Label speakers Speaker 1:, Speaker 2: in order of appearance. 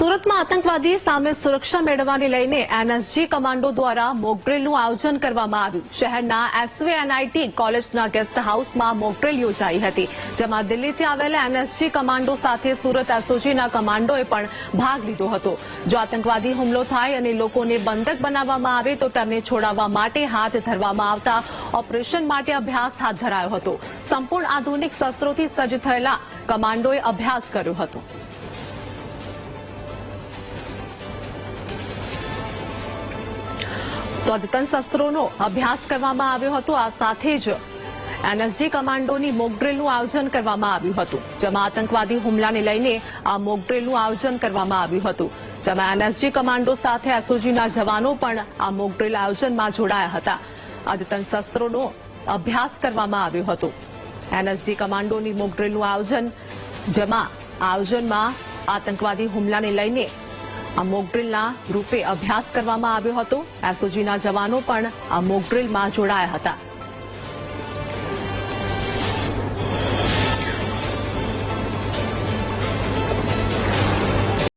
Speaker 1: સુરતમાં આતંકવાદી સામે સુરક્ષા મેળવવાને લઈને એનએસજી કમાન્ડો દ્વારા મોકડ્રીલનું આયોજન કરવામાં આવ્યું. શહેરના એસવીએનઆઈટી કોલેજના ગેસ્ટ હાઉસમાં મોકડ્રીલ યોજાઈ હતી, જેમાં દિલ્હીથી આવેલા એનએસજી કમાન્ડો સાથે સુરત એસઓજીના કમાન્ડોએ પણ ભાગ લીધો હતો. જો આતંકવાદી હુમલો થાય અને લોકોને બંધક બનાવવામાં આવે તો તેમને છોડાવવા માટે હાથ ધરવામાં આવતા ઓપરેશન માટે અભ્યાસ હાથ ધરાયો હતો. સંપૂર્ણ આધુનિક શસ્ત્રોથી સજ્જ થયેલા કમાન્ડોએ અભ્યાસ કર્યો હતો. તો અદ્યતન શસ્ત્રોનો અભ્યાસ કરવામાં આવ્યો હતો. આ સાથે જ એનએસજી કમાન્ડોની મોકડ્રીલનું આયોજન કરવામાં આવ્યું હતું, જેમાં આતંકવાદી હુમલાને લઈને આ મોકડ્રીલનું આયોજન કરવામાં આવ્યું હતું, જેમાં એનએસજી કમાન્ડો સાથે એસઓજીના જવાનો પણ આ મોકડ્રીલ આયોજનમાં જોડાયા હતા. અદ્યતન શસ્ત્રોનો અભ્યાસ કરવામાં આવ્યો હતો. એનએસજી કમાન્ડોની મોકડ્રીલનું આયોજન, જેમાં આયોજનમાં આતંકવાદી હુમલાને લઈને આ મોકડ્રીલના રૂપે અભ્યાસ કરવામાં આવ્યો હતો. એસઓજીના જવાનો પણ આ મોકડ્રીલમાં જોડાયા હતા.